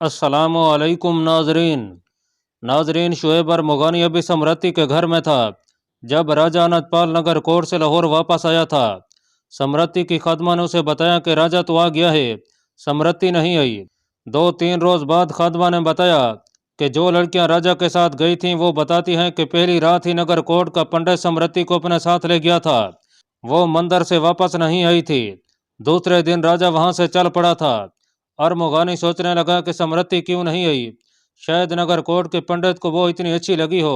अस्सलाम वालेकुम नाजरीन शुएब मुगानी अभी समरती के घर में था जब राजा अनंतपाल नगर कोर्ट से लाहौर वापस आया था। समरती की खादमा ने उसे बताया कि राजा तो आ गया है, समरती नहीं आई। 2-3 रोज बाद खादमा ने बताया कि जो लड़कियां राजा के साथ गई थीं वो बताती हैं कि पहली रात ही नगर कोर्ट का पंडित समरती को अपने साथ ले गया था। वो मंदिर से वापस नहीं आई थी। दूसरे दिन राजा वहां से चल पड़ा था। अरमुगानी सोचने लगा कि समरती क्यों नहीं आई। शायद नगर कोर्ट के पंडित को वो इतनी अच्छी लगी हो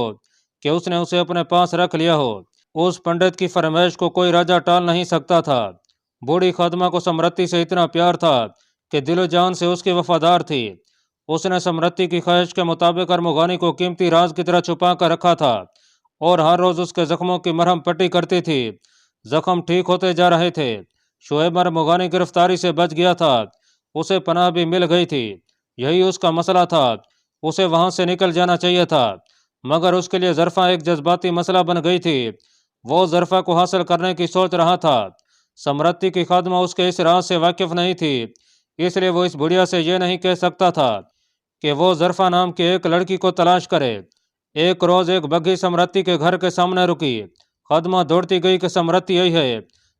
कि उसने उसे अपने पास रख लिया हो। उस पंडित की फरमाइश को कोई राजा टाल नहीं सकता था। बूढ़ी खादमा को समरती से इतना प्यार था कि दिलो जान से उसकी वफादार थी। उसने समरती की ख्वाहिश के मुताबिक अरमुगानी को कीमती राज की तरह छुपा कर रखा था और हर रोज उसके जख्मों की मरहम पट्टी करती थी। जख्म ठीक होते जा रहे थे। शुएब अरमुगानी गिरफ्तारी से बच गया था। उसे पनाह भी मिल गई थी। यही उसका मसला था। उसे वहां से निकल जाना चाहिए था, मगर उसके लिए ज़रफ़ा एक जज्बाती मसला बन गई थी। वो ज़रफ़ा को हासिल करने की सोच रहा था। समरती की खादमा उसके इस राज से वाकिफ नहीं थी, इसलिए वो इस बुढ़िया से ये नहीं कह सकता था कि वो ज़रफ़ा नाम की एक लड़की को तलाश करे। एक रोज़ एक बग्घी समरती के घर के सामने रुकी। खादमा दौड़ती गई कि समरती आई है,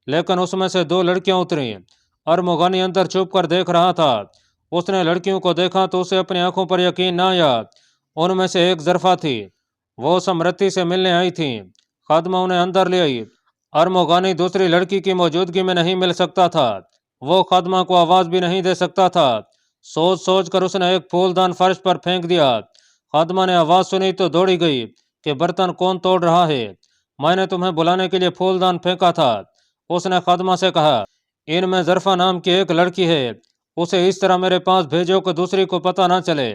लेकिन उसमें से 2 लड़कियां उतरी। अरमुगानी अंदर छुप कर देख रहा था। उसने लड़कियों को देखा तो उसे अपनी आंखों पर यकीन ना आया। उनमें से एक ज़रफ़ा थी। वो समरती से मिलने आई थी। खादमा उन्हें अंदर ले आई। अरमुगानी दूसरी लड़की की मौजूदगी में नहीं मिल सकता था। वो खादमा को आवाज़ भी नहीं दे सकता था। सोच सोच कर उसने एक फूलदान फर्श पर फेंक दिया। खादमा ने आवाज़ सुनी तो दौड़ी गई कि बर्तन कौन तोड़ रहा है। मैंने तुम्हें बुलाने के लिए फूलदान फेंका था। उसने खादमा से कहा, इनमें ज़रफ़ा नाम की एक लड़की है, उसे इस तरह मेरे पास भेजो कि दूसरी को पता ना चले।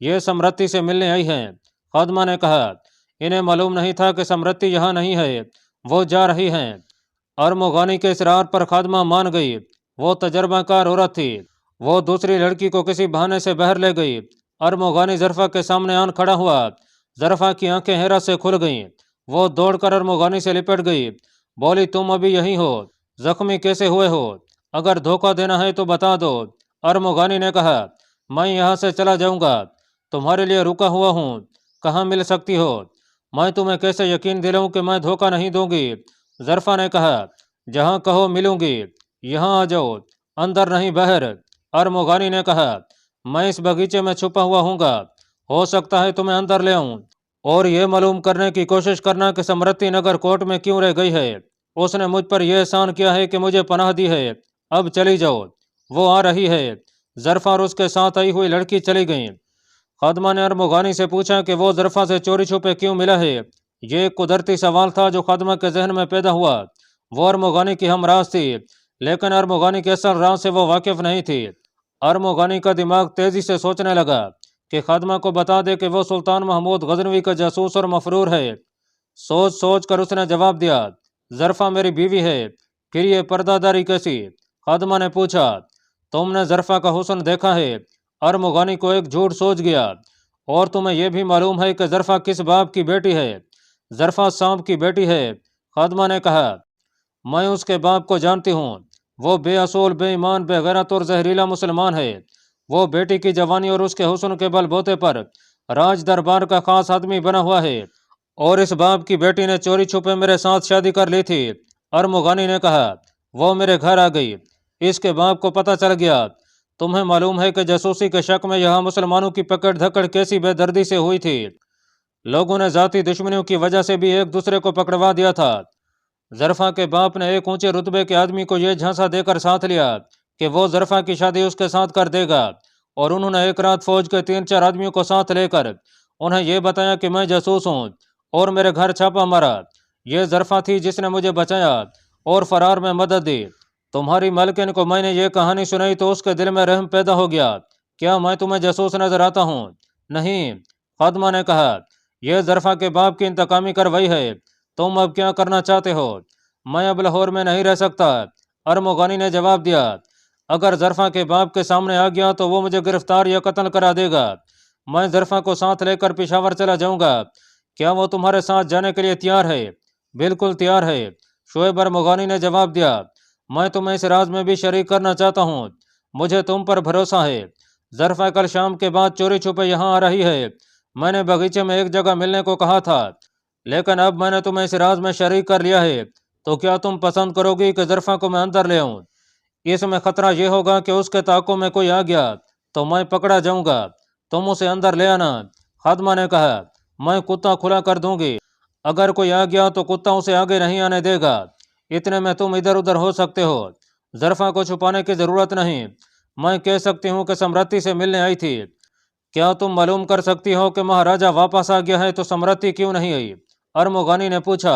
ये समरती से मिलने आई हैं। खादमा ने कहा, इन्हें मालूम नहीं था कि समरती यहाँ नहीं है, वो जा रही हैं। अरमुगानी के इसरार पर खादमा मान गई। वो तजर्बाकार औरत थी। वो दूसरी लड़की को किसी बहाने से बहर ले गई। अरमुगानी ज़रफ़ा के सामने आन खड़ा हुआ। ज़रफ़ा की आंखें हैरत से खुल गईं। वो दौड़कर अरमुगानी से लिपट गई। बोली, तुम अभी यहीं हो? जख्मी कैसे हुए हो? अगर धोखा देना है तो बता दो। अरमुगानी ने कहा, मैं यहाँ से चला जाऊंगा, तुम्हारे लिए रुका हुआ हूँ, कहाँ मिल सकती हो? मैं तुम्हें कैसे यकीन दिलाऊं कि मैं धोखा नहीं दूंगी? ज़रफ़ा ने कहा, जहाँ कहो मिलूंगी, यहाँ आ जाओ, अंदर नहीं बाहर। अरमुगानी ने कहा, मैं इस बगीचे में छुपा हुआ हूँगा, हो सकता है तुम्हें अंदर ले आऊं और ये मालूम करने की कोशिश करना कि समरती नगर कोर्ट में क्यों रह गई है। उसने मुझ पर यह एहसान किया है कि मुझे पनाह दी है। अब चली जाओ, वो आ रही है। ज़रफ़ा और उसके साथ आई हुई लड़की चली गईं। खादमा ने अरमुगानी से पूछा कि वो ज़रफ़ा से चोरी छुपे क्यों मिला है। ये एक कुदरती सवाल था जो खादमा के जहन में पैदा हुआ। वो अरमुगानी की हमराज थी, लेकिन अरमुगानी के असल राज से वो वाकिफ नहीं थी। अरमुगानी का दिमाग तेजी से सोचने लगा कि खादमा को बता दे कि वो सुल्तान महमूद गजनवी का जासूस और मफरूर है। सोच सोच कर उसने जवाब दिया, ज़रफ़ा मेरी बीवी है, फिर ये पर्दादारी कैसी? खादमा ने पूछा, तुमने ज़रफ़ा का हुस्न देखा है? अरमुगानी को एक झूठ सोच गया, और तुम्हें यह भी मालूम है कि ज़रफ़ा किस बाप की बेटी है? ज़रफ़ा सांप की बेटी है। खादमा ने कहा, मैं उसके बाप को जानती हूँ। वो बेअसूल, बेईमान, बेगैरत और जहरीला मुसलमान है। वो बेटी की जवानी और उसके हुस्न के बलबूते पर राज दरबार का खास आदमी बना हुआ है, और इस बाप की बेटी ने चोरी छुपे मेरे साथ शादी कर ली थी। अरमुगानी ने कहा, वो मेरे घर आ गई, इसके बाप को पता चल गया। तुम्हें मालूम है कि जासूसी के शक में यहाँ मुसलमानों की पकड़ धकड़ कैसी बेदर्दी से हुई थी। लोगों ने जाति दुश्मनियों की वजह से भी एक दूसरे को पकड़वा दिया था। ज़रफ़ा के बाप ने एक ऊंचे रुतबे के आदमी को यह झांसा देकर साथ लिया कि वो ज़रफ़ा की शादी उसके साथ कर देगा, और उन्होंने एक रात फौज के 3-4 आदमियों को साथ लेकर उन्हें यह बताया कि मैं जासूस हूँ और मेरे घर छापा मारा। यह ज़रफ़ा थी जिसने मुझे बचाया और फरार में मदद दी। तुम्हारी मालकिन को मैंने ये कहानी सुनाई तो उसके दिल में रहम पैदा हो गया। क्या मैं तुम्हें जासूस नजर आता हूँ? नहीं। फातिमा ने कहा, यह ज़रफ़ा के बाप की इंतकामी कार्रवाई है। तुम अब क्या करना चाहते हो? मैं अब लाहौर में नहीं रह सकता। अरमुगानी ने जवाब दिया, अगर ज़रफ़ा के बाप के सामने आ गया तो वो मुझे गिरफ्तार या कत्ल करा देगा। मैं ज़रफ़ा को साथ लेकर पेशावर चला जाऊंगा। क्या वो तुम्हारे साथ जाने के लिए तैयार है? बिल्कुल तैयार है। शुएब अरमुगानी ने जवाब दिया, मैं तुम्हें इस राज में भी शरीक करना चाहता हूँ। मुझे तुम पर भरोसा है। ज़रफ़ा कल शाम के बाद चोरी छुपे यहाँ आ रही है। मैंने बगीचे में एक जगह मिलने को कहा था, लेकिन अब मैंने तुम्हें इस राज में शरीक कर लिया है, तो क्या तुम पसंद करोगी कि ज़रफ़ा को मैं अंदर ले आऊँ? इसमें खतरा ये होगा कि उसके ताकों में कोई आ गया तो मैं पकड़ा जाऊंगा, तुम उसे अंदर ले आना। खादमा ने कहा, मैं कुत्ता खुला कर दूंगी, अगर कोई आ गया तो कुत्ता उसे आगे नहीं आने देगा, इतने में तुम इधर उधर हो सकते हो। ज़रफ़ा को छुपाने की ज़रूरत नहीं, मैं कह सकती हूँ कि सम्राटी से मिलने आई थी। क्या तुम मालूम कर सकती हो कि महाराजा वापस आ गया है तो सम्राटी क्यों नहीं आई? अर्मोगानी ने पूछा।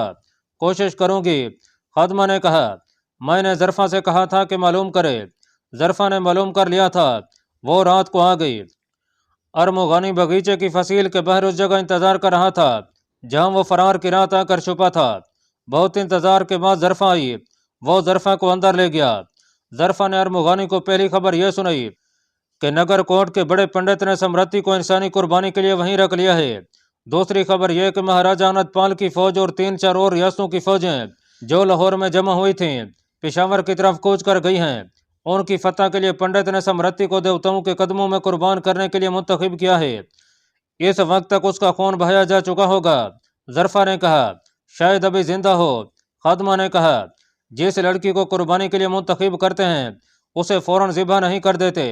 कोशिश करूंगी, खादमा ने कहा। मैंने ज़रफ़ा से कहा था कि मालूम करे। ज़रफ़ा ने मालूम कर लिया था, वो रात को आ गई। अर्मोगानी बगीचे की फसील के बाहर उस जगह इंतजार कर रहा था जहां वो फरार की रात आकर छुपा था। बहुत इंतजार के बाद ज़रफ़ा आई, वो ज़रफ़ा को अंदर ले गया। ज़रफ़ा ने अर्मोगानी को पहली खबर यह सुनाई कि नगर कोट के बड़े पंडित ने सम्राटी को इंसानी कुर्बानी के लिए वहीं रख लिया है। दूसरी खबर यह कि महाराजा अनतपाल की फौज और 3-4 और रियासतों की फौजें जो लाहौर में जमा हुई थीं, पेशावर की तरफ कूच कर गई हैं। उनकी फतह के लिए पंडित ने सम्राटी को देवताओं के कदमों में कुर्बान करने के लिए मुंतखब किया है। इस वक्त तक उसका खून बहाया जा चुका होगा। ज़रफ़ा ने कहा, शायद अभी जिंदा हो। खादमा ने कहा, जिस लड़की को कुर्बानी के लिए मुंतखब करते हैं उसे फौरन ज़िबा नहीं कर देते।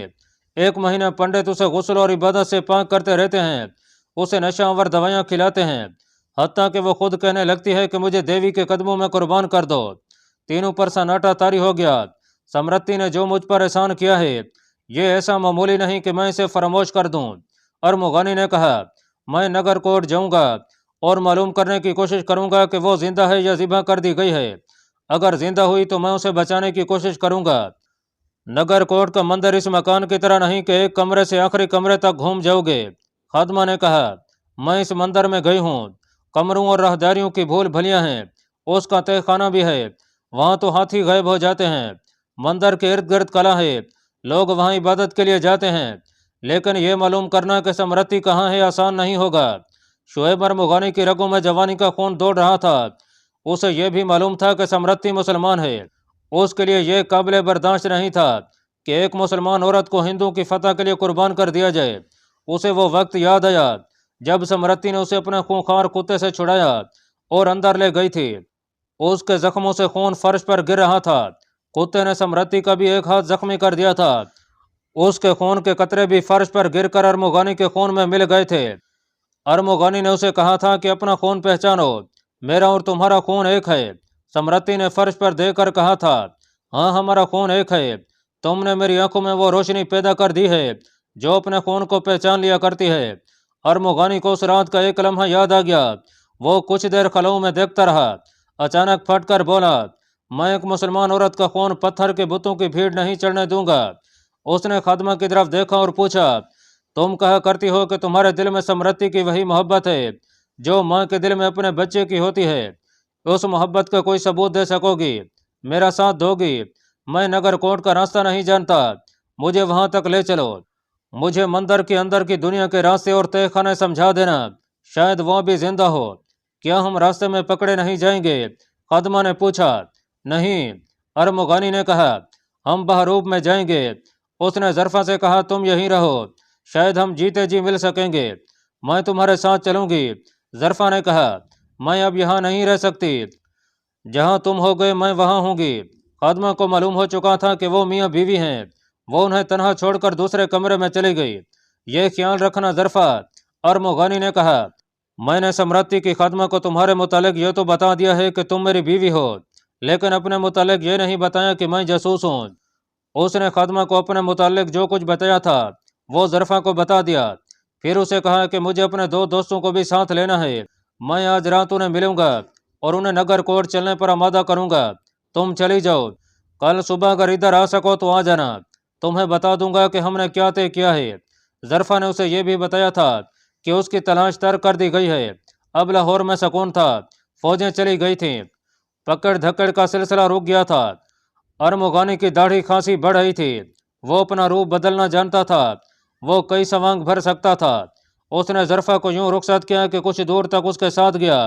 1 महीना पंडित उसे गुस्ल और इबादत से पाक करते रहते हैं, उसे नशावर दवाइयाँ खिलाते हैं, हत्ता कि वो खुद कहने लगती है कि मुझे देवी के कदमों में कुर्बान कर दो। तीनों पर सन्नाटा तारी हो गया। सम्राटी ने जो मुझ पर एहसान किया है ये ऐसा मामूली नहीं कि मैं इसे फरामोश कर दूं। अर्मोगानी ने कहा, मैं नगर कोट जाऊंगा और मालूम करने की कोशिश करूंगा कि वो जिंदा है या ज़िबा कर दी गई है। अगर जिंदा हुई तो मैं उसे बचाने की कोशिश करूंगा। नगर कोट का मंदिर इस मकान की तरह नहीं कि एक कमरे से आखिरी कमरे तक घूम जाओगे। खादमा ने कहा, मैं इस मंदिर में गई हूँ, कमरों और राहदारियों की भूल भलियाँ हैं, उसका तहखाना भी है, वहाँ तो हाथी गायब हो जाते हैं। मंदिर के इर्द गिर्द कला है, लोग वहाँ इबादत के लिए जाते हैं, लेकिन ये मालूम करना कि सम्राटी कहाँ है आसान नहीं होगा। शुएब अर्मोगानी की रगों में जवानी का खून दौड़ रहा था। उसे यह भी मालूम था कि सम्राटी मुसलमान है। उसके लिए यह काबिल बर्दाश्त नहीं था कि एक मुसलमान औरत को हिंदू की फतह के लिए कुर्बान कर दिया जाए। उसे वो वक्त याद आया जब सम्राटी ने उसे अपने खूंखार कुत्ते से छुड़ाया और अंदर ले गई थी। उसके जख्मों से खून फर्श पर गिर रहा था। कुत्ते ने सम्राटी का भी एक हाथ जख्मी कर दिया था। उसके खून के कतरे भी फर्श पर गिरकर अर्मोगानी के खून में मिल गए थे। अर्मोगानी ने उसे कहा था कि अपना खून पहचानो, मेरा और तुम्हारा खून एक है। सम्राटी ने फर्श पर देकर कहा था, हाँ हमारा खून एक है। तुमने मेरी आंखों में वो रोशनी पैदा कर दी है जो अपने खून को पहचान लिया करती है। अर्मोगानी को उस रात का एक लम्हा याद आ गया। वो कुछ देर खलऊ में देखता रहा, अचानक फटकर बोला, मैं एक मुसलमान औरत का खून पत्थर के बुतों की भीड़ नहीं चढ़ने दूंगा। उसने खादमा की तरफ देखा और पूछा, तुम कहा करती हो कि तुम्हारे दिल में सम्राटी की वही मोहब्बत है जो माँ के दिल में अपने बच्चे की होती है। उस मोहब्बत का कोई सबूत दे सकोगी? मेरा साथ दोगी? मैं नगर कोट का रास्ता नहीं जानता, मुझे वहां तक ले चलो। मुझे मंदिर के अंदर की दुनिया के रास्ते और तहखाने समझा देना, शायद वो भी जिंदा हो। क्या हम रास्ते में पकड़े नहीं जाएंगे? खादमा ने पूछा। नहीं, अर्मोगानी ने कहा, हम बहरूप में जाएंगे। उसने ज़रफ़ा से कहा, तुम यहीं रहो, शायद हम जीते जी मिल सकेंगे। मैं तुम्हारे साथ चलूंगी। ज़रफ़ा ने कहा, मैं अब यहाँ नहीं रह सकती, जहाँ तुम हो गए मैं वहाँ होंगी। खादमा को मालूम हो चुका था कि वो मियाँ बीवी हैं। वो उन्हें तनहा छोड़कर दूसरे कमरे में चली गई। ये ख्याल रखना ज़रफ़ा, अर्मोगानी ने कहा, मैंने सम्राटी की खादमा को तुम्हारे मुतालिक ये तो बता दिया है कि तुम मेरी बीवी हो, लेकिन अपने मुतालिक ये नहीं बताया कि मैं जासूस हूँ। उसने खादमा को अपने मुतालिक जो कुछ बताया था वो ज़रफ़ा को बता दिया। फिर उसे कहा कि मुझे अपने 2 दोस्तों को भी साथ लेना है। मैं आज रात उन्हें मिलूंगा और उन्हें नगर कोट चलने पर आमादा करूंगा। तुम चली जाओ, कल सुबह अगर इधर आ सको तो आ जाना, तुम्हें बता दूंगा कि हमने क्या तय किया है। ज़रफ़ा ने उसे यह भी बताया था कि उसकी तलाश तर्क कर दी गई है। अब लाहौर में सुकून था, फौजें चली गई थीं, पकड़ धक्कड़ का सिलसिला रुक गया था। अर्मोगानी की दाढ़ी खांसी बढ़ रही थी। वो अपना रूप बदलना जानता था, वो कई सवांग भर सकता था। उसने ज़रफ़ा को यूं रुखसत किया कि कुछ दूर तक उसके साथ गया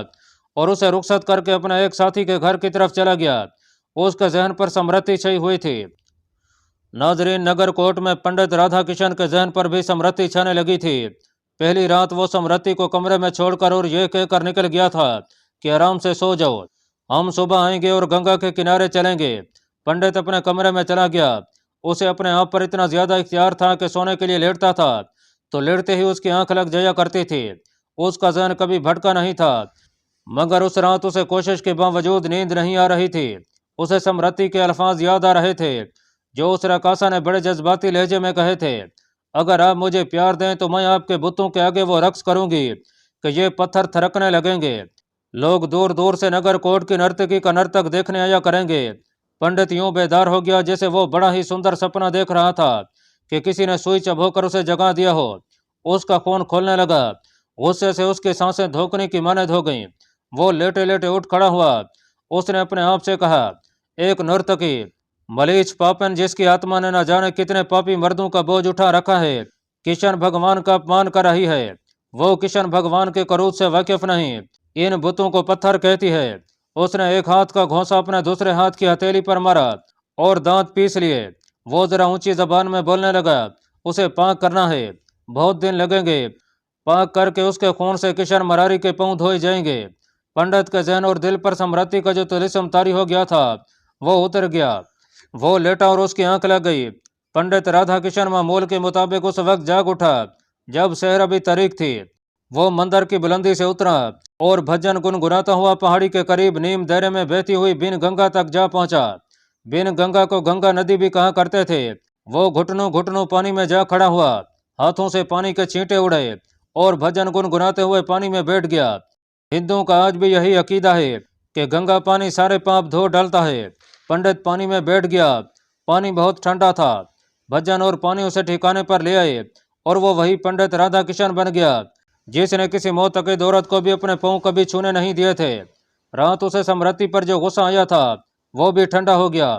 और उसे रुखसत करके अपने एक साथी के घर की तरफ चला गया। उसके जहन पर सम्राटी छाई हुई थी। नाजरीन, नगर कोर्ट में पंडित राधा किशन के जहन पर भी समृद्धि छाने लगी थी। पहली रात वो समृद्धि को कमरे में छोड़कर और ये कहकर निकल गया था कि आराम से सो जाओ, हम सुबह आएंगे और गंगा के किनारे चलेंगे। पंडित अपने कमरे में चला गया। उसे अपने आप पर इतना ज्यादा इख्तियार था कि सोने के लिए लेटता था तो लेटते ही उसकी आंख लग जाया करती थी। उसका जहन कभी भटका नहीं था। मगर उस रात उसे कोशिश के बावजूद नींद नहीं आ रही थी। उसे समृद्धि के अल्फाज याद आ रहे थे जो उस रकासा ने बड़े जज्बाती लहजे में कहे थे, अगर आप मुझे प्यार दें तो मैं आपके बुतों के आगे वो रक्स करूंगी कि ये पत्थर थरकने लगेंगे। लोग दूर दूर से नगर कोर्ट की नर्तकी का नर्तक देखने आया करेंगे। पंडित यूं बेदार हो गया जैसे वो बड़ा ही सुंदर सपना देख रहा था कि किसी ने सुई चबोकर उसे जगा दिया हो। उसका खून खोलने लगा। गुस्से से उसकी सांसें धोखने की मानद हो गईं। वो लेटे लेटे उठ खड़ा हुआ। उसने अपने आप से कहा, एक नर्तकी, मलीच पापन जिसकी आत्मा ने न जाने कितने पापी मर्दों का बोझ उठा रखा है, किशन भगवान का अपमान कर रही है। वो किशन भगवान के करूब से वाकिफ नहीं, इन बुतों को पत्थर कहती है। उसने एक हाथ का घोंसा अपने दूसरे हाथ की हथेली पर मारा और दांत पीस लिए। वो जरा ऊंची जबान में बोलने लगा, उसे पाक करना है, बहुत दिन लगेंगे। पाक करके उसके खून से किशन मरारी के पांव धोए जाएंगे। पंडित के जहन और दिल पर समृद्धि का जो तिलिस्म तारी हो गया था वो उतर गया। वो लेटा और उसकी आंख लग गई। पंडित राधा किशन मामूल के मुताबिक उस वक्त जाग उठा जब शहर अभी तारीख थी। वो मंदिर की बुलंदी से उतरा और भजन गुनगुनाता हुआ पहाड़ी के करीब नीम दायरे में बहती हुई बिन गंगा तक जा पहुंचा। बिन गंगा को गंगा नदी भी कहा करते थे। वो घुटनों घुटनों पानी में जा खड़ा हुआ, हाथों से पानी के छींटे उड़े और भजन गुनगुनाते हुए पानी में बैठ गया। हिंदुओं का आज भी यही अकीदा है कि गंगा पानी सारे पाप धो डालता है। पंडित पानी में बैठ गया। पानी बहुत ठंडा था। भजन और पानी उसे ठिकाने पर ले आए और वो वही पंडित राधा किशन बन गया जिसने किसी मोतक़िद औरत को भी अपने पांव कभी छूने नहीं दिए थे। रात उसे समृद्धि पर जो गुस्सा आया था वो भी ठंडा हो गया।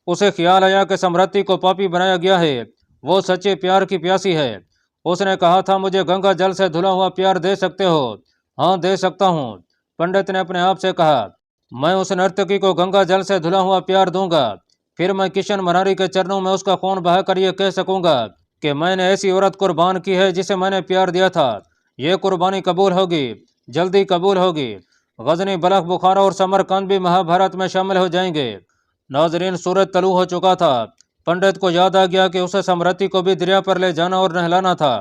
उसे ख्याल आया कि समृद्धि को पापी बनाया गया है, वो सच्चे प्यार की प्यासी है। उसने कहा था, मुझे गंगा जल से धुला हुआ प्यार दे सकते हो? हाँ, दे सकता हूँ। पंडित ने अपने आप से कहा, मैं उस नर्तकी को गंगा जल से धुला हुआ प्यार दूंगा। फिर मैं किशन मरारी के चरणों में उसका खून बहाकर ये कह सकूंगा कि मैंने ऐसी औरत कुर्बान की है जिसे मैंने प्यार दिया था। ये कुर्बानी कबूल होगी, जल्दी कबूल होगी। गजनी, बलख, बुखारा और समरकंद भी महाभारत में शामिल हो जाएंगे। नाजरीन, सूरज तलू हो चुका था। पंडित को याद आ गया कि उसे समृद्धि को भी दरिया पर ले जाना और नहलाना था।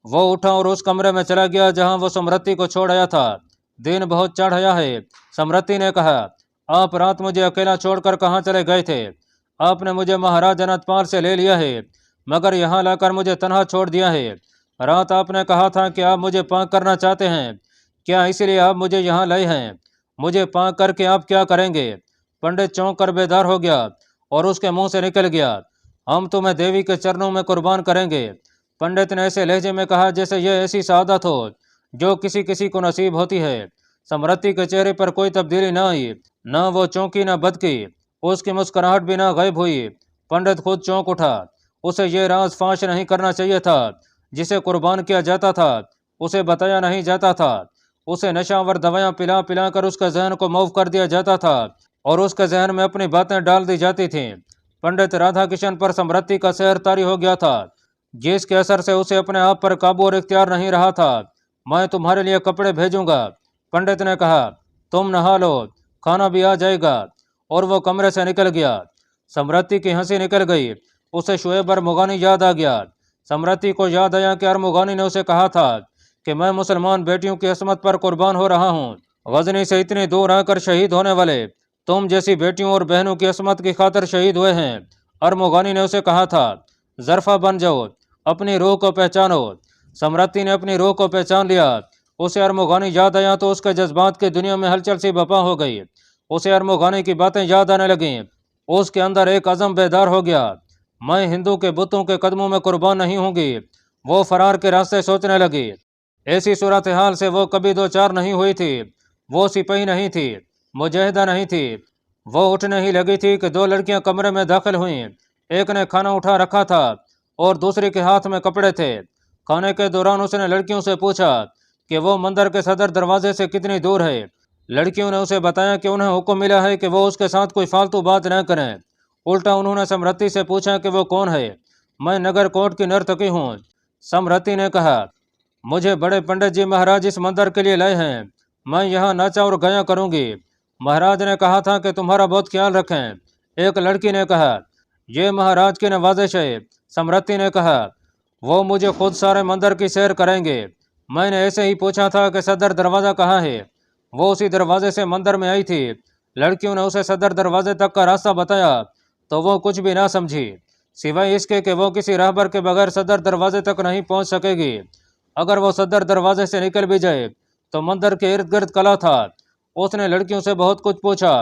वो उठा और उस कमरे में चला गया जहां वो समृद्धि को छोड़ आया था। दिन बहुत चढ़ आया है। समृद्धि ने कहा, आप रात मुझे अकेला छोड़कर कहाँ चले गए थे? आपने मुझे महाराज अनंतपाल से ले लिया है मगर यहाँ लाकर मुझे तनहा छोड़ दिया है। रात आपने कहा था कि आप मुझे पाक करना चाहते हैं, क्या इसीलिए आप मुझे यहाँ लाए हैं? मुझे पाक करके आप क्या करेंगे? पंडित चौंक कर बेदार हो गया और उसके मुंह से निकल गया, हम तुम्हें देवी के चरणों में कुर्बान करेंगे। पंडित ने ऐसे लहजे में कहा जैसे यह ऐसी सादत हो जो किसी किसी को नसीब होती है। समृद्धि के चेहरे पर कोई तब्दीली न आई, न वो चौंकी न बदकी, उसकी मुस्कुराहट भी न गायब हुई। पंडित खुद चौंक उठा। उसे ये राज फाश नहीं करना चाहिए था जिसे कुर्बान किया जाता था, उसे बताया नहीं जाता था। उसे नशावर दवाएं पिला पिला कर उसके जहन को मौफ कर दिया जाता था और उसके जहन में अपनी बातें डाल दी जाती थीं। पंडित राधा किशन पर समृद्धि का सहर तारी हो गया था जिसके असर से उसे अपने आप पर काबू और इख्तियार नहीं रहा था। मैं तुम्हारे लिए कपड़े भेजूंगा, पंडित ने कहा, तुम नहा लो, खाना भी आ जाएगा। और वो कमरे से निकल गया। समृद्धि की हंसी निकल गई। उसे शुएब अरमुगानी याद आ गया। समृद्धि को याद आया कि अरमुगानी ने उसे कहा था कि मैं मुसलमान बेटियों की असमत पर कुर्बान हो रहा हूँ। गजनी से इतनी दूर आकर शहीद होने वाले तुम जैसी बेटियों और बहनों की असमत की खातिर शहीद हुए हैं। अरमुगानी ने उसे कहा था, जरफा बन जाओ, अपनी रूह को पहचानो। समृद्धि ने अपनी रूह को पहचान लिया। उसे अरमुगानी याद आया तो उसके जज्बात की दुनिया में हलचल सी बपा हो गई। उसे अरमुगानी की बातें याद आने लगीं। उसके अंदर एक अज़म बेदार हो गया, मैं हिंदू के बुतों के कदमों में कुर्बान नहीं होंगी। वो फरार के रास्ते सोचने लगी। ऐसी सूरत हाल से वो कभी दो चार नहीं हुई थी। वो सिपाही नहीं थी, मुजाहिदा नहीं थी। वो उठने ही लगी थी कि दो लड़कियां कमरे में दाखिल हुईं। एक ने खाना उठा रखा था और दूसरी के हाथ में कपड़े थे। खाने के दौरान उसने लड़कियों से पूछा कि वो मंदिर के सदर दरवाजे से कितनी दूर है। लड़कियों ने उसे बताया कि उन्हें हुक्म मिला है कि वो उसके साथ कोई फालतू बात न करें। الٹا انہوں نے سمرتی سے پوچھا کہ وہ کون ہے۔ میں نگر کوٹ کی نرتکی ہوں۔ سمرتی نے کہا، مجھے بڑے پنڈت جی مہاراج اس منظر کے لیے لائے ہیں، میں یہاں ناچا اور گایا کروں گی۔ مہاراج نے کہا تھا کہ تمہارا بہت خیال رکھیں۔ ایک لڑکی نے کہا، یہ مہاراج کی نوازش ہے۔ سمرتی نے کہا، وہ مجھے خود سارے مندر کی سیر کریں گے۔ میں نے ایسے ہی پوچھا تھا کہ صدر دروازہ کہاں ہے۔ وہ اسی دروازے سے مندر میں آئی تھی۔ لڑکیوں نے اسے صدر دروازے تک کا راستہ بتایا تو وہ کچھ بھی نہ سمجھی، سوائے اس کے کہ وہ کسی راہبر کے بغیر صدر دروازے تک نہیں پہنچ سکے گی۔ اگر وہ صدر دروازے سے نکل بھی جائے تو مندر کے ارد گرد قلعہ تھا۔ اس نے لڑکیوں سے بہت کچھ پوچھا،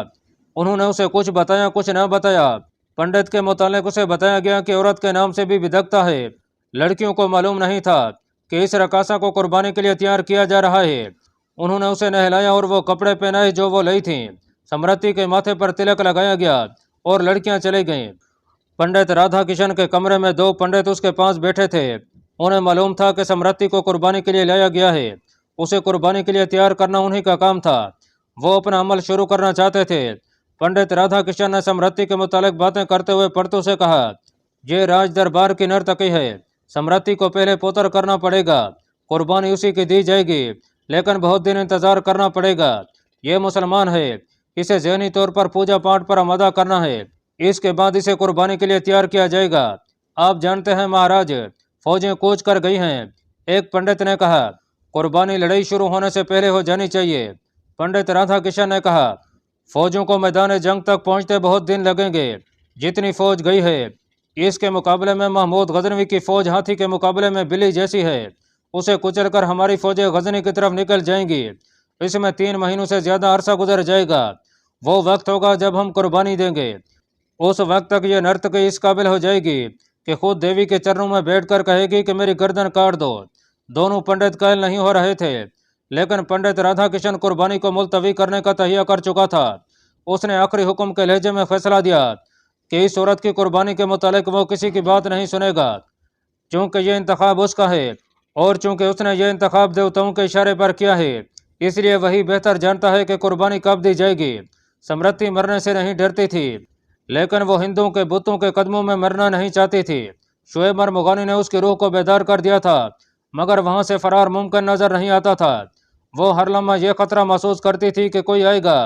انہوں نے اسے کچھ بتایا کچھ نہ بتایا۔ پنڈت کے متعلق اسے بتایا گیا کہ عورت کے نام سے بھی بدکتا ہے۔ لڑکیوں کو معلوم نہیں تھا کہ اس رقاصہ کو قربانی کے لیے تیار کیا جا رہا ہے۔ انہوں نے اسے نہلایا اور وہ کپڑے پہنائے جو وہ لائی تھیں۔ سمرتی کے ماتھے پر تلک لگایا گیا اور لڑکیاں چلی گئیں۔ پنڈت رادھا کشن کے کمرے میں دو پنڈت اس کے پاس بیٹھے تھے۔ انہیں معلوم تھا کہ سمرتی کو قربانی کے لیے لایا گیا ہے۔ اسے قربانی کے لیے تیار کرنا انہی کا کام تھا۔ وہ اپنا عمل شروع کرنا چاہتے تھے۔ پنڈت رادھا کشن نے سمرتی کے متعلق باتیں کرتے ہوئے پرتو سے کہا، یہ راج دربار کی نرتکی ہے، سمرتی کو پہلے پوتر کرنا پڑے گا، قربانی اسی کی دی جائے گی، لیکن بہت دن انتظار کرنا پڑے گا۔ یہ مسلمان ہے، اسے ذہنی طور پر پوجا پاٹ پر آمادہ کرنا ہے، اس کے بعد اسے قربانی کے لیے تیار کیا جائے گا۔ آپ جانتے ہیں مہاراج، فوجیں کوچ کر گئی ہیں۔ ایک پنڈت نے کہا، قربانی لڑائی شروع ہونے سے پہلے ہو جانی چاہیے۔ پنڈت رادھا کشن نے کہا، فوجوں کو میدان جنگ تک پہنچتے بہت دن لگیں گے۔ جتنی فوج گئی ہے اس کے مقابلے میں محمود غزنوی کی فوج ہاتھی کے مقابلے میں بلی جیسی ہے، اسے کچل کر ہماری فوجیں غزنی کی طرف نکل جائیں گی۔ اس میں 3 مہینوں سے زیادہ عرصہ گزر جائے گا۔ وہ وقت ہوگا جب ہم قربانی دیں گے۔ اس وقت تک یہ نرتکی اس قابل ہو جائے گی کہ خود دیوی کے چرنوں میں بیٹھ کر کہے گی کہ میری گردن کاٹ دو۔ دونوں پنڈت قائل نہیں ہو رہے تھے، لیکن پنڈت رادھا کشن قربانی کو ملتوی کرنے کا تہیہ کر چکا تھا۔ اس نے آخری حکم کے لہجے میں فیصلہ دیا کہ اس عورت کی قربانی کے متعلق وہ کسی کی بات نہیں سنے گا، چونکہ یہ انتخاب اس کا ہے، اور چونکہ اس نے یہ انتخاب دیوتاؤں کے اشارے پر کیا ہے، اس لیے وہی بہتر جانتا ہے کہ قربانی کب دی جائے گی۔ سمرتی مرنے سے نہیں ڈرتی تھی، لیکن وہ ہندوؤں کے بتوں کے قدموں میں مرنا نہیں چاہتی تھی۔ شعیب مرمغانی نے اس کی روح کو بیدار کر دیا تھا، مگر وہاں سے فرار ممکن نظر نہیں آتا تھا۔ وہ ہر لمحہ یہ خطرہ محسوس کرتی تھی کہ کوئی آئے گا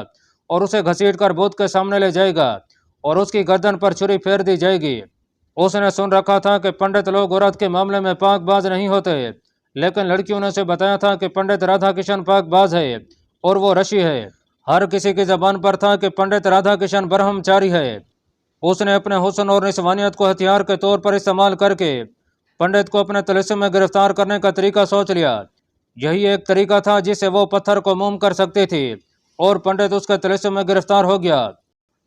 اور اسے گھسیٹ کر بت کے سامنے لے جائے گا اور اس کی گردن پر چھری پھیر دی جائے گی۔ اس نے سن رکھا تھا کہ پنڈت لوگ عورت کے معاملے میں پاک باز نہیں ہوتے، لیکن لڑکیوں نے اسے بتایا تھا کہ پنڈت رادھا کشن پاک باز ہے اور وہ رشی ہے۔ ہر کسی کی زبان پر تھا کہ پنڈت رادھا کشن برہمچاری ہے۔ اس نے اپنے حسن اور نسوانیت کو ہتھیار کے طور پر استعمال کر کے پنڈت کو اپنے طلسم میں گرفتار کرنے کا طریقہ سوچ لیا۔ یہی ایک طریقہ تھا جس سے وہ پتھر کو موم کر سکتی تھی، اور پنڈت اس کے طلسم میں گرفتار ہو گیا۔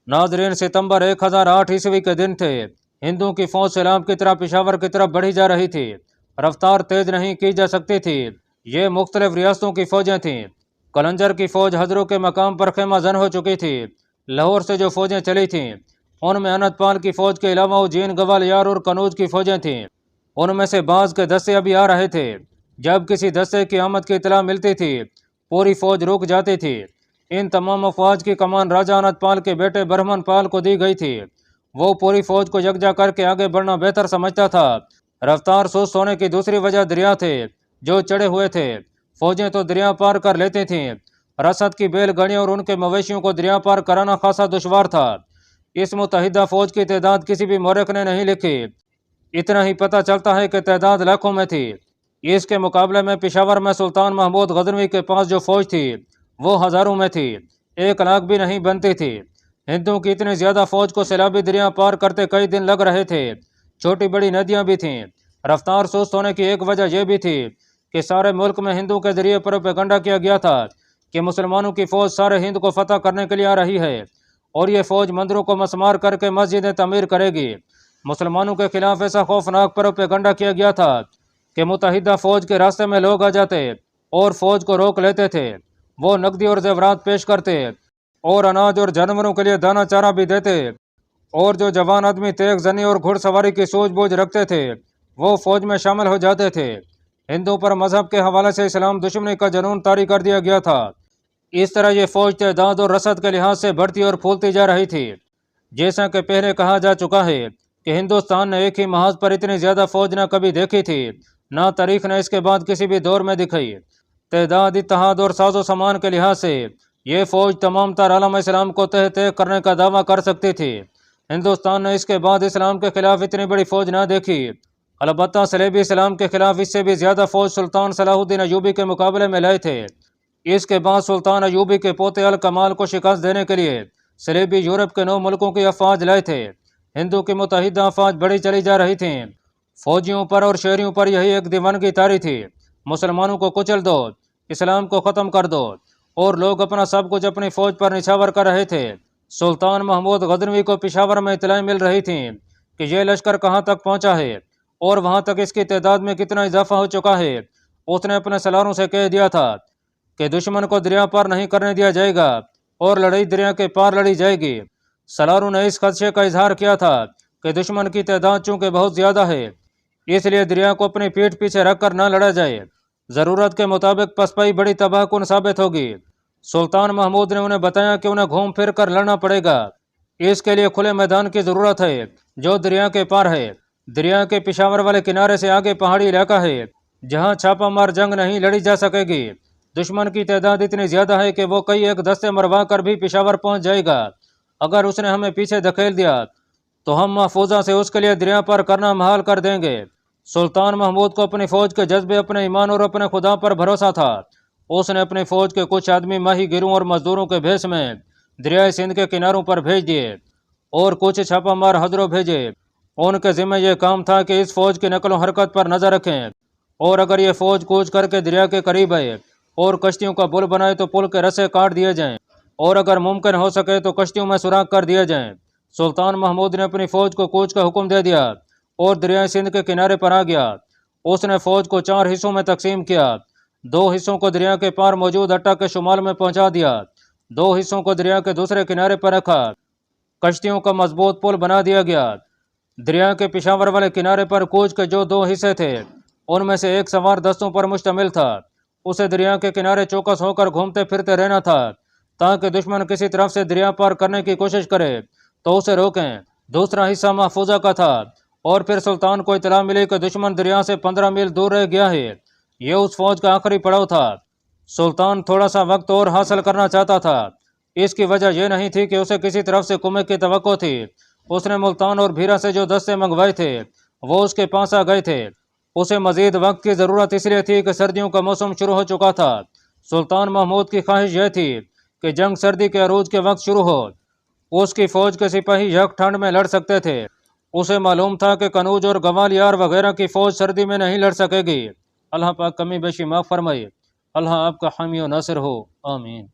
ناظرین، ستمبر 1008 عیسوی کے دن تھے۔ ہندوؤں کی فوج سیلاب کی طرح پشاور کی طرف بڑھی جا رہی تھی۔ رفتار تیز نہیں کی جا سکتی تھی۔ یہ مختلف ریاستوں کی فوجیں تھیں۔ کلنجر کی فوج ہزروں کے مقام پر خیمہ زن ہو چکی تھی۔ لاہور سے جو فوجیں چلی تھیں ان میں انت پال کی فوج کے علاوہ اجین، گوالیار اور قنوج کی فوجیں تھیں۔ ان میں سے بعض کے دستے ابھی آ رہے تھے۔ جب کسی دستے کی آمد کی اطلاع ملتی تھی پوری فوج رک جاتی تھی۔ ان تمام افواج کی کمان راجہ انت پال کے بیٹے برہمن پال کو دی گئی تھی۔ وہ پوری فوج کو یکجا کر کے آگے بڑھنا بہتر سمجھتا تھا۔ رفتار سست ہونے کی دوسری وجہ دریا تھے جو چڑھے ہوئے تھے۔ فوجیں تو دریا پار کر لیتی تھیں، رسد کی بیل گاڑیوں اور ان کے مویشیوں کو دریا پار کرانا خاصا دشوار تھا۔ اس متحدہ فوج کی تعداد کسی بھی مورخ نے نہیں لکھی، اتنا ہی پتہ چلتا ہے کہ تعداد لاکھوں میں تھی۔ اس کے مقابلے میں پشاور میں سلطان محمود غزنوی کے پاس جو فوج تھی وہ ہزاروں میں تھی، 1 لاکھ بھی نہیں بنتی تھی۔ ہندوؤں کی اتنی زیادہ فوج کو سیلابی دریا پار کرتے کئی دن لگ رہے تھے۔ چھوٹی بڑی ندیاں بھی تھیں۔ رفتار سست ہونے کی ایک وجہ یہ بھی تھی کہ سارے ملک میں ہندوؤں کے ذریعے پروپیگنڈا کیا گیا تھا کہ مسلمانوں کی فوج سارے ہند کو فتح کرنے کے لیے آ رہی ہے اور یہ فوج مندروں کو مسمار کر کے مسجدیں تعمیر کرے گی۔ مسلمانوں کے خلاف ایسا خوفناک پروپیگنڈا کیا گیا تھا کہ متحدہ فوج کے راستے میں لوگ آ جاتے اور فوج کو روک لیتے تھے۔ وہ نقدی اور زیورات پیش کرتے اور اناج اور جانوروں کے لیے دانہ چارہ بھی دیتے، اور جو جوان آدمی تیغ زنی اور گھڑ سواری کی سوجھ بوجھ رکھتے تھے وہ فوج میں شامل ہو جاتے تھے۔ ہندوؤں پر مذہب کے حوالے سے اسلام دشمنی کا جنون طاری کر دیا گیا تھا۔ اس طرح یہ فوج تعداد اور رسد کے لحاظ سے بڑھتی اور پھولتی جا رہی تھی۔ جیسا کہ پہلے کہا جا چکا ہے کہ ہندوستان نے ایک ہی محاذ پر اتنی زیادہ فوج نہ کبھی دیکھی تھی، نہ تاریخ نے اس کے بعد کسی بھی دور میں دکھائی۔ تعداد، اتحاد اور ساز و سامان کے لحاظ سے یہ فوج تمام تر عالم اسلام کو تہ تہ کرنے کا دعویٰ کر سکتی تھی۔ ہندوستان نے اس کے بعد اسلام کے خلاف اتنی بڑی فوج نہ دیکھی، البتہ صلیبی اسلام کے خلاف اس سے بھی زیادہ فوج سلطان صلاح الدین ایوبی کے مقابلے میں لائے تھے۔ اس کے بعد سلطان ایوبی کے پوتے الکمال کو شکست دینے کے لیے صلیبی یورپ کے 9 ملکوں کی افواج لائے تھے۔ ہندو کی متحدہ افواج بڑھی چلی جا رہی تھیں، فوجیوں پر اور شہریوں پر یہی ایک دیوانگی طاری تھی، مسلمانوں کو کچل دو، اسلام کو ختم کر دو، اور لوگ اپنا سب کچھ اپنی فوج پر نچھاور کر رہے تھے۔ سلطان محمود غزنوی کو پشاور میں اطلاع مل رہی تھیں کہ یہ لشکر کہاں تک پہنچا ہے اور وہاں تک اس کی تعداد میں کتنا اضافہ ہو چکا ہے۔ اس نے اپنے سالاروں سے کہہ دیا تھا کہ دشمن کو دریا پار نہیں کرنے دیا جائے گا اور لڑائی دریا کے پار لڑی جائے گی۔ سالاروں نے اس خدشے کا اظہار کیا تھا کہ دشمن کی تعداد چونکہ بہت زیادہ ہے، اس لیے دریا کو اپنی پیٹھ پیچھے رکھ کر نہ لڑا جائے، ضرورت کے مطابق پسپائی بڑی تباہ کن ثابت ہوگی۔ سلطان محمود نے انہیں بتایا کہ انہیں گھوم پھر کر لڑنا پڑے گا، اس کے لیے کھلے میدان کی ضرورت ہے جو دریا کے پار ہے۔ دریا کے پشاور والے کنارے سے آگے پہاڑی علاقہ ہے جہاں چھاپا مار جنگ نہیں لڑی جا سکے گی۔ دشمن کی تعداد اتنی زیادہ ہے کہ وہ کئی ایک دستے مروا کر بھی پشاور پہنچ جائے گا۔ اگر اس نے ہمیں پیچھے دھکیل دیا تو ہم محفوظہ سے اس کے لیے دریا پار کرنا محال کر دیں گے۔ سلطان محمود کو اپنی فوج کے جذبے، اپنے ایمان اور اپنے خدا پر بھروسہ تھا۔ اس نے اپنی فوج کے کچھ آدمی ماہی گیروں اور مزدوروں کے بھیس میں دریائے سندھ کے کناروں پر بھیج دیے اور کچھ چھاپا مار حضروں بھیجے۔ ان کے ذمہ یہ کام تھا کہ اس فوج کی نقل و حرکت پر نظر رکھیں، اور اگر یہ فوج کوچ کر کے دریا کے قریب آئے اور کشتیوں کا پل بنائے تو پل کے رسے کاٹ دیے جائیں، اور اگر ممکن ہو سکے تو کشتیوں میں سوراخ کر دیے جائیں۔ سلطان محمود نے اپنی فوج کو کوچ کا حکم دے دیا اور دریائے سندھ کے کنارے پر آ گیا۔ اس نے فوج کو 4 حصوں میں تقسیم کیا، 2 حصوں کو دریا کے پار موجود اٹا کے شمال میں پہنچا دیا، 2 حصوں کو دریا کے دوسرے کنارے پر رکھا۔ کشتیوں کا مضبوط پل بنا دیا گیا۔ دریا کے پشاور والے کنارے پر کوچ کے جو 2 حصے تھے ان میں سے ایک سوار دستوں پر مشتمل تھا۔ اسے دریا کے کنارے چوکس ہو کر گھومتے پھرتے رہنا تھا تاکہ دشمن کسی طرف سے دریا پار کرنے کی کوشش کرے تو اسے روکیں۔ دوسرا حصہ محفوظہ کا تھا، اور پھر سلطان کو اطلاع ملی کہ دشمن دریا سے 15 میل دور رہ گیا ہے۔ یہ اس فوج کا آخری پڑاؤ تھا۔ سلطان تھوڑا سا وقت اور حاصل کرنا چاہتا تھا۔ اس کی وجہ یہ نہیں تھی کہ اسے کسی طرف سے کمک کی توقع تھی۔ اس نے ملتان اور بھیرا سے جو دستے منگوائے تھے وہ اس کے پاس آ گئے تھے۔ اسے مزید وقت کی ضرورت اس لیے تھی کہ سردیوں کا موسم شروع ہو چکا تھا۔ سلطان محمود کی خواہش یہ تھی کہ جنگ سردی کے عروج کے وقت شروع ہو۔ اس کی فوج کے سپاہی یک ٹھنڈ میں لڑ سکتے تھے۔ اسے معلوم تھا کہ کنوج اور گوالیار وغیرہ کی فوج سردی میں نہیں لڑ سکے گی۔ اللہ پاک کمی بیشی معاف فرمائے۔ اللہ آپ کا حامی و ناصر ہو، آمین۔